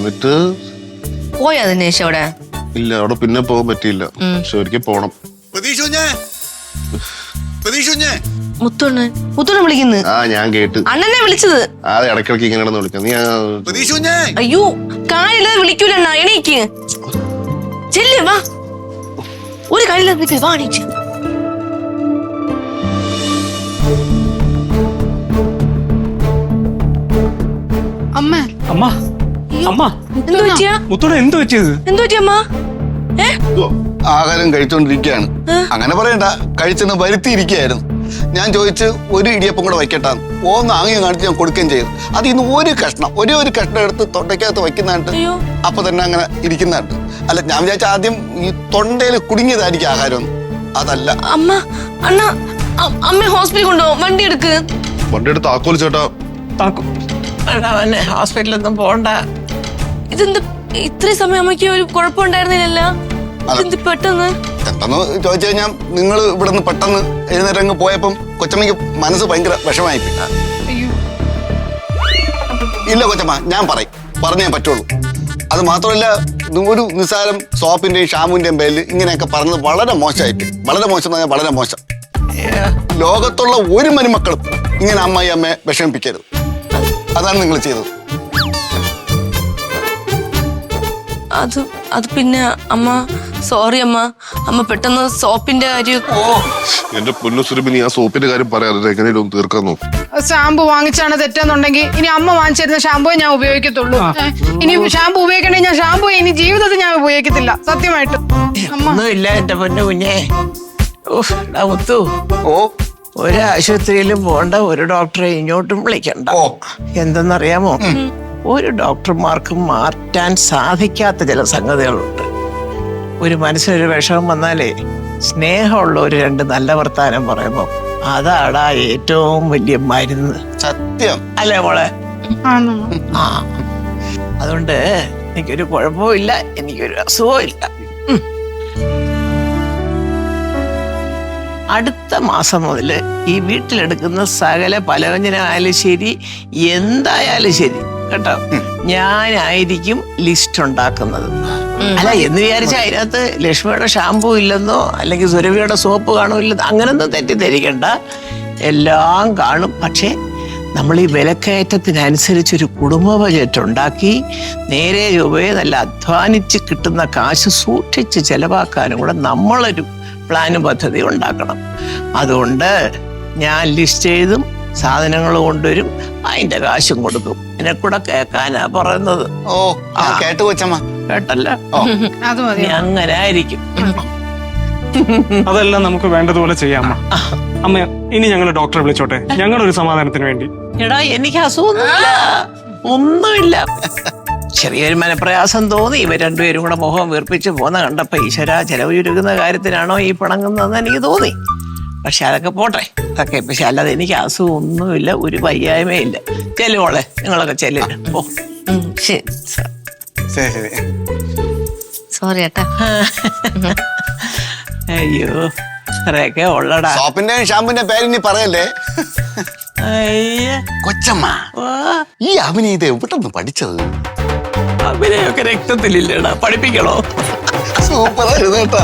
എന്നിട്ട് പോയാ ദിനേശ് അവിടെ? ഇല്ല, അവിടെ പിന്നെ പോകാൻ പറ്റിയില്ല. പക്ഷെ ഒരിക്കൽ പോണം. മുത്തോണ്ണൻ വിളിക്കുന്നു. ആ ഞാൻ കേട്ട്. അണ്ണനെ വിളിച്ചത്. അത് ഇടയ്ക്കിടയ്ക്ക് ഇങ്ങനെ വിളിക്കാം. നീ അയ്യോ കാര്യമില്ലാതെ വിളിക്കൂല അണ്ണാ, എണീക്ക് ചെല്ല് വാ. ഒരു കാര്യമില്ലാതെ വാ എണീച്ച്. അമ്മ അമ്മ അമ്മ എന്ത് പറ്റിയാ? മുത്തോടെ എന്ത് പറ്റിയത്? എന്ത് പറ്റി അമ്മ? ആഹാരം കഴിച്ചോണ്ടിരിക്കുകയാണ്. അങ്ങനെ പറയണ്ട, കഴിച്ചെന്ന് വരുത്തിയിരിക്കുകയായിരുന്നു. ഞാൻ ചോദിച്ച് ഒരു ഇടിയപ്പം കൂടെ വയ്ക്കട്ടാന്ന്. ഓന്ന് ആംഗ്യം കാണിച്ച് ഞാൻ കൊടുക്കുകയും ചെയ്തു. അതിൽ നിന്ന് ഒരു കഷ്ണം എടുത്ത് തൊണ്ടയ്ക്കകത്ത് വയ്ക്കുന്നുണ്ട്. അപ്പൊ തന്നെ അങ്ങനെ ഇരിക്കുന്നുണ്ട്. അല്ല, ഞാൻ വിചാരിച്ച ആദ്യം ഈ തൊണ്ടയിൽ കുടുങ്ങിയതായിരിക്കും ആഹാരം. അതല്ല. അമ്മ അണ്ണ അമ്മ ഹോസ്പിറ്റലിൽ കൊണ്ടുപോകും. വണ്ടി എടുക്ക്. വണ്ടി എടുത്ത് താക്കോൽ ചേട്ടാ. ഹോസ്പിറ്റലൊന്നും പോണ്ട. ഇതെന്ത് ഇത്രയും സമയം അമ്മയ്ക്ക് ഒരു കുഴപ്പമുണ്ടായിരുന്നില്ല? പെട്ടെന്ന് പെട്ടെന്ന് ചോദിച്ചു കഴിഞ്ഞാൽ നിങ്ങൾ ഇവിടെ നിന്ന് പെട്ടെന്ന് എഴുന്നേരങ്ങ് പോയപ്പം കൊച്ചമ്മയ്ക്ക് മനസ്സ് ഭയങ്കര വിഷമായി. ഇല്ല കൊച്ചമ്മ, ഞാൻ പറഞ്ഞേ പറ്റുള്ളൂ. അത് മാത്രമല്ല, ഒരു നിസ്സാരം സോപ്പിന്റെയും ഷാമ്പുവിന്റെയും പേരിൽ ഇങ്ങനെയൊക്കെ പറഞ്ഞത് വളരെ മോശമായിട്ട്. വളരെ മോശം എന്ന് പറഞ്ഞാൽ വളരെ മോശം. ലോകത്തുള്ള ഒരു മരുമക്കളും ഇങ്ങനെ അമ്മയെ വിഷമിപ്പിക്കരുത്. അതാണ് നിങ്ങൾ ചെയ്തത്. അത് പിന്നെ അമ്മ സോറി അമ്മ. അമ്മ പെട്ടെന്ന് സോപ്പിന്റെ കാര്യം. എന്റെ പൊന്നു സുരഭിനി, ആ സോപ്പിന്റെ കാര്യം പറയാതെ എങ്ങനെയും തീർക്കാൻ നോക്കും. ഷാമ്പു വാങ്ങിച്ചാണ് തെറ്റെന്നുണ്ടെങ്കിൽ ഇനി അമ്മ വാങ്ങിച്ചിരുന്ന ഷാമ്പുവേ ഞാൻ ഉപയോഗിക്കത്തുള്ളൂ. ഇനി ഷാമ്പു ഉപയോഗിക്കണേ ഞാൻ ഷാമ്പു ഇനി ജീവിതത്തിൽ ഞാൻ ഉപയോഗിക്കത്തില്ല, സത്യമായിട്ട്. ഒന്നുമില്ല എന്റെ പൊന്നു കുഞ്ഞെ. മുത്തു, ഒരു ആശുപത്രിയിലും പോണ്ട, ഒരു ഡോക്ടറെ ഇങ്ങോട്ടും വിളിക്കണ്ട. എന്തെന്നറിയാമോ, ഒരു ഡോക്ടർമാർക്കും മാറ്റാൻ സാധിക്കാത്ത ചില സംഗതികളുണ്ട്. ഒരു മനസ്സിനൊരു വിഷമം വന്നാലേ സ്നേഹമുള്ള ഒരു രണ്ട് നല്ല വർത്താനം പറയുമ്പോ അതാടാ ഏറ്റവും വലിയ മരുന്ന്. സത്യം അല്ലേ മോളെ? ആ, അതുകൊണ്ട് എനിക്കൊരു കുഴപ്പവും ഇല്ല, എനിക്കൊരു അസുഖവും ഇല്ല. അടുത്ത മാസം മുതൽ ഈ വീട്ടിലെടുക്കുന്ന സകല പലവ്യഞ്ജനമായാലും ശരി, എന്തായാലും ശരി കേട്ടോ, ഞാനായിരിക്കും ലിസ്റ്റ് ഉണ്ടാക്കുന്നത്. അല്ല, എന്ന് വിചാരിച്ചാൽ അതിനകത്ത് ലക്ഷ്മിയുടെ ഷാമ്പു ഇല്ലെന്നോ അല്ലെങ്കിൽ സുരഭിയുടെ സോപ്പ് കാണുമില്ലെന്നോ അങ്ങനൊന്നും തെറ്റിദ്ധരിക്കണ്ട. എല്ലാം കാണും. പക്ഷേ നമ്മൾ ഈ വിലക്കയറ്റത്തിനനുസരിച്ചൊരു കുടുംബ ബജറ്റ് ഉണ്ടാക്കി നേരെ രൂപയെ നല്ല അധ്വാനിച്ച് കിട്ടുന്ന കാശ് സൂക്ഷിച്ച് ചെലവാക്കാനും കൂടെ നമ്മളൊരു പ്ലാനും പദ്ധതി ഉണ്ടാക്കണം. അതുകൊണ്ട് ഞാൻ ലിസ്റ്റ് ചെയ്തും സാധനങ്ങൾ കൊണ്ടുവരും, അതിന്റെ കാശും കൊടുക്കും. എന്നെ കൂടെ കേൾക്കാനാ പറയുന്നത്. കേട്ടു കൊച്ചമ്മ. കേട്ടല്ല? അങ്ങനെ ആയിരിക്കും. അതെല്ലാം നമുക്ക് വേണ്ടതുപോലെ ചെയ്യാം അമ്മ. അമ്മ, ഇനി ഞങ്ങൾ ഡോക്ടറെ വിളിച്ചോട്ടെ, ഞങ്ങളൊരു സമാധാനത്തിന് വേണ്ടി. എടാ, എനിക്ക് അസുഖമൊന്നുമില്ല, ഒന്നുമില്ല. ചെറിയൊരു മനപ്രയാസം തോന്നി. ഇവർ രണ്ടുപേരും കൂടെ മുഖം വീർപ്പിച്ച് പോന്ന കണ്ടപ്പോ ഈശ്വര, ചെലവ് ചുരുക്കുന്ന കാര്യത്തിനാണോ ഈ പിണങ്ങുന്നതെന്ന് എനിക്ക് തോന്നി. പക്ഷെ അതൊക്കെ പോട്ടെ, അതൊക്കെ. പക്ഷെ അല്ലാതെ എനിക്ക് അസുഖം ഒന്നുമില്ല, ഒരു വയ്യായ്മയില്ല. ചെല്ലുമോളെ, നിങ്ങളൊക്കെ ചെല്ലില്ല. സോറി ഏട്ടാ. അയ്യോ, അത്രയൊക്കെ ഉള്ളടാ. സോപ്പിന്റെയും ഷാമ്പുവിന്റെ പേരിനി പറയല്ലേ. കൊച്ചമ്മ, ഈ അഭിനയത് എവിടെന്ന് പഠിച്ചത്? അഭിനയൊക്കെ രക്തത്തിലില്ലടാ, പഠിപ്പിക്കണോ? സൂപ്പറായിരുന്നു കേട്ടാ.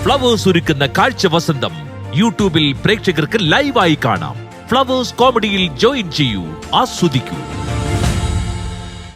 ഫ്ലവേഴ്സ് ഒരുക്കുന്ന കാഴ്ച വസന്തം യൂട്യൂബിൽ പ്രേക്ഷകർക്ക് ലൈവായി കാണാം. ഫ്ലവേഴ്സ് കോമഡിയിൽ ജോയിൻ ചെയ്യൂ, ആസ്വദിക്കൂ.